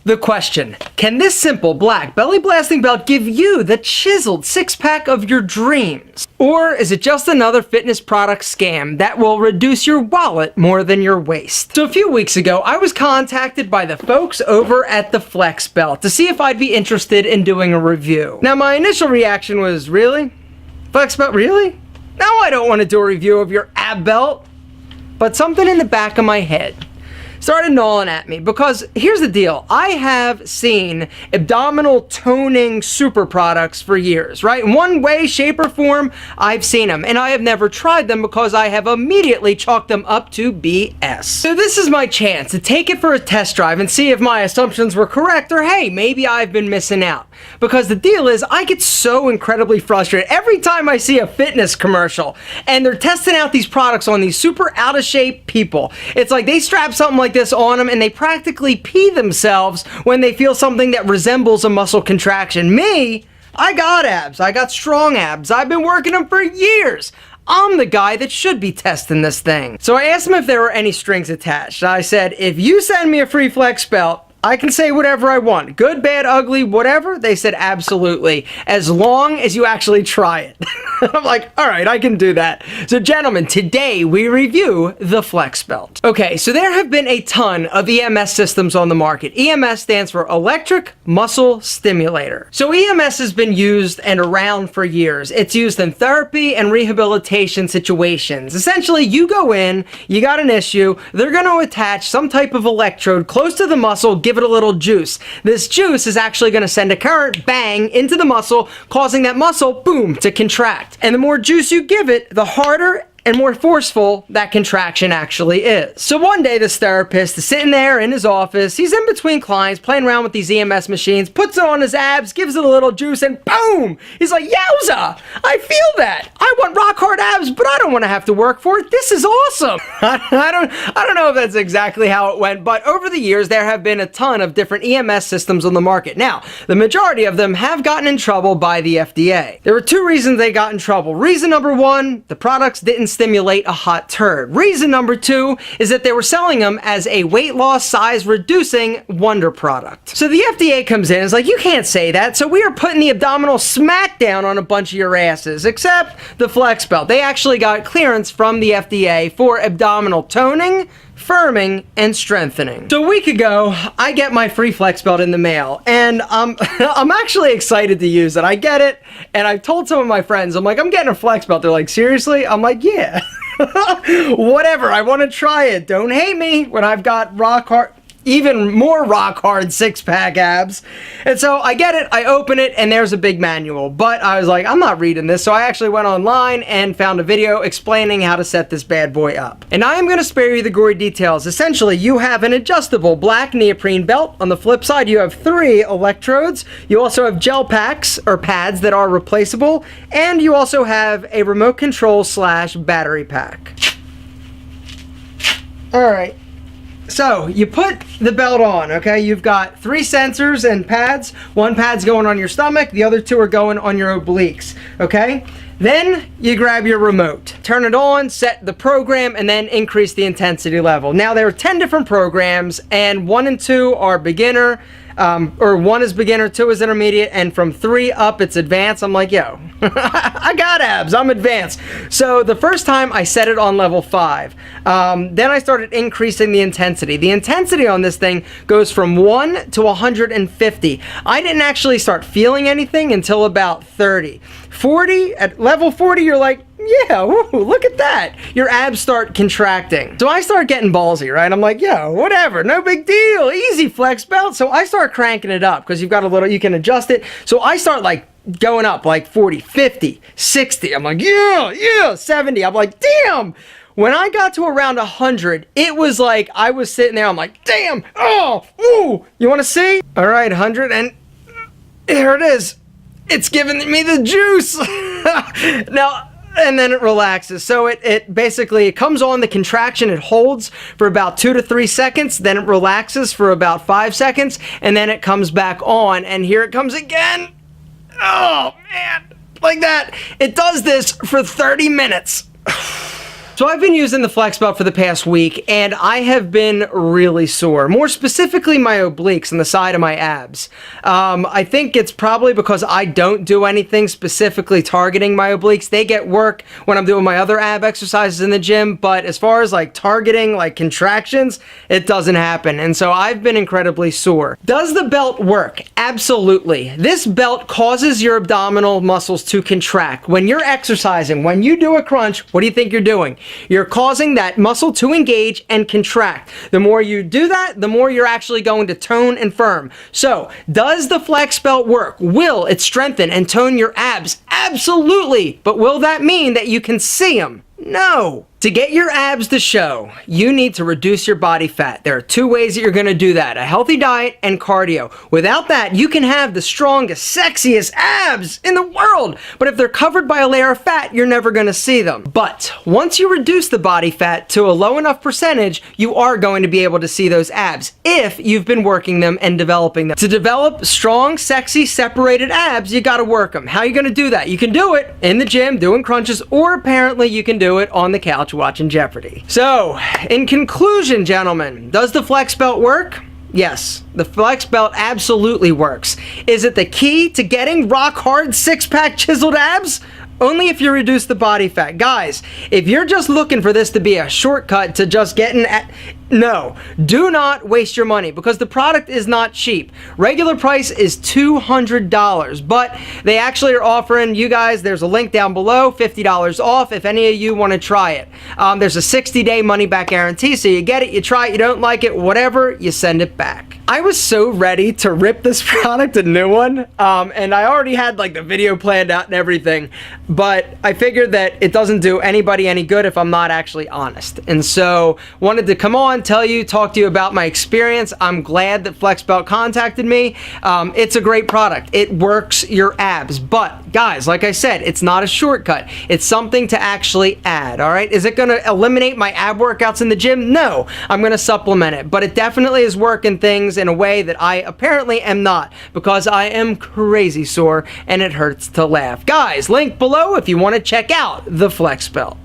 The question, can this simple black belly blasting belt give you the chiseled six-pack of your dreams? Or is it just another fitness product scam that will reduce your wallet more than your waist? So a few weeks ago, I was contacted by the folks over at the Flex Belt to see if I'd be interested in doing a review. Now my initial reaction was, really? Flex Belt, really? No, I don't want to do a review of your ab belt. But something in the back of my head started gnawing at me, because here's the deal. I have seen abdominal toning super products for years, right? In one way, shape, or form, I've seen them, and I have never tried them because I have immediately chalked them up to BS. So this is my chance to take it for a test drive and see if my assumptions were correct, or hey, maybe I've been missing out. Because the deal is, I get so incredibly frustrated every time I see a fitness commercial and they're testing out these products on these super out of shape people. It's like they strap something like this on them and they practically pee themselves when they feel something that resembles a muscle contraction. Me, I got abs. I got strong abs. I've been working them for years. I'm the guy that should be testing this thing. So I asked them if there were any strings attached. I said, if you send me a free Flex Belt, I can say whatever I want. Good, bad, ugly, whatever. They said absolutely, as long as you actually try it. I'm like, all right, I can do that. So gentlemen, today we review the Flex Belt. Okay, so there have been a ton of EMS systems on the market. EMS stands for Electric Muscle Stimulator. So EMS has been used and around for years. It's used in therapy and rehabilitation situations. Essentially, you go in, you got an issue, they're going to attach some type of electrode close to the muscle, give it a little juice. This juice is actually going to send a current, bang, into the muscle, causing that muscle, boom, to contract. And the more juice you give it, the harder and more forceful that contraction actually is. So one day this therapist is sitting there in his office, he's in between clients, playing around with these EMS machines, puts it on his abs, gives it a little juice, and boom! He's like, yowza! I feel that! I want rock hard abs, but I don't want to have to work for it. This is awesome! I don't know if that's exactly how it went, but over the years there have been a ton of different EMS systems on the market. Now, the majority of them have gotten in trouble by the FDA. There were two reasons they got in trouble. Reason number one, the products didn't stimulate a hot turd. Reason number two is that they were selling them as a weight loss, size reducing wonder product. So the FDA comes in and is like, you can't say that, so we are putting the abdominal smackdown on a bunch of your asses, except the Flex Belt. They actually got clearance from the FDA for abdominal toning, firming, and strengthening. So a week ago, I get my free Flex Belt in the mail, and I'm actually excited to use it. I get it, and I've told some of my friends, I'm like, I'm getting a Flex Belt. They're like, seriously? I'm like, yeah. Whatever, I want to try it. Don't hate me when I've got rock hard, even more rock hard six-pack abs. And so I get it, I open it, and there's a big manual. But I was like, I'm not reading this. So I actually went online and found a video explaining how to set this bad boy up. And I am going to spare you the gory details. Essentially, you have an adjustable black neoprene belt. On the flip side, you have 3 electrodes. You also have gel packs or pads that are replaceable. And you also have a remote control / battery pack. All right. So, you put the belt on, okay? You've got 3 sensors and pads. One pad's going on your stomach, the other 2 are going on your obliques, okay? Then, you grab your remote. Turn it on, set the program, and then increase the intensity level. Now, there are 10 different programs, and 1 and 2 are beginner, or 1 is beginner, 2 is intermediate, and from 3 up it's advanced. I'm like, yo, I got abs, I'm advanced. So the first time I set it on level 5. Then I started increasing the intensity. The intensity on this thing goes from 1 to 150. I didn't actually start feeling anything until about 30. 40, at level 40, you're like, yeah, woo, look at that. Your abs start contracting. So I start getting ballsy, right? I'm like, yo, whatever, no big deal, easy Flex Belt. So I start cranking it up because you've got a little, you can adjust it. So I start like going up like 40, 50, 60. I'm like, yeah, 70. I'm like, damn. When I got to around 100, it was like I was sitting there. I'm like, damn, oh, ooh. You want to see? All right, 100, and here it is. It's giving me the juice. Now, and then it relaxes. So it basically, it comes on the contraction, it holds for about 2 to 3 seconds, then it relaxes for about 5 seconds, and then it comes back on, and here it comes again. Oh, man. Like that. It does this for 30 minutes. So I've been using the Flex Belt for the past week, and I have been really sore. More specifically, my obliques and the side of my abs. I think it's probably because I don't do anything specifically targeting my obliques. They get work when I'm doing my other ab exercises in the gym, but as far as like targeting, like contractions, it doesn't happen. And so I've been incredibly sore. Does the belt work? Absolutely. This belt causes your abdominal muscles to contract. When you're exercising, when you do a crunch, what do you think you're doing? You're causing that muscle to engage and contract. The more you do that, the more you're actually going to tone and firm. So, does the Flex Belt work? Will it strengthen and tone your abs? Absolutely. But will that mean that you can see them? No. To get your abs to show, you need to reduce your body fat. There are two ways that you're going to do that: a healthy diet and cardio. Without that, you can have the strongest, sexiest abs in the world. But if they're covered by a layer of fat, you're never going to see them. But once you reduce the body fat to a low enough percentage, you are going to be able to see those abs if you've been working them and developing them. To develop strong, sexy, separated abs, you got to work them. How are you going to do that? You can do it in the gym doing crunches, or apparently you can do it on the couch watching Jeopardy. So, in conclusion, gentlemen, does the Flex Belt work? Yes, the Flex Belt absolutely works. Is it the key to getting rock hard six-pack chiseled abs? Only if you reduce the body fat. Guys, if you're just looking for this to be a shortcut to just getting at... No, do not waste your money because the product is not cheap. Regular price is $200, but they actually are offering you guys, there's a link down below, $50 off if any of you want to try it. There's a 60-day money-back guarantee, so you get it, you try it, you don't like it, whatever, you send it back. I was so ready to rip this product a new one, and I already had like the video planned out and everything, but I figured that it doesn't do anybody any good if I'm not actually honest. And so, wanted to come on, talk to you about my experience. I'm glad that Flex Belt contacted me. It's a great product. It works your abs. But guys, like I said, it's not a shortcut. It's something to actually add, all right? Is it going to eliminate my ab workouts in the gym? No, I'm going to supplement it. But it definitely is working things in a way that I apparently am not, because I am crazy sore and it hurts to laugh. Guys, link below if you want to check out the Flex Belt.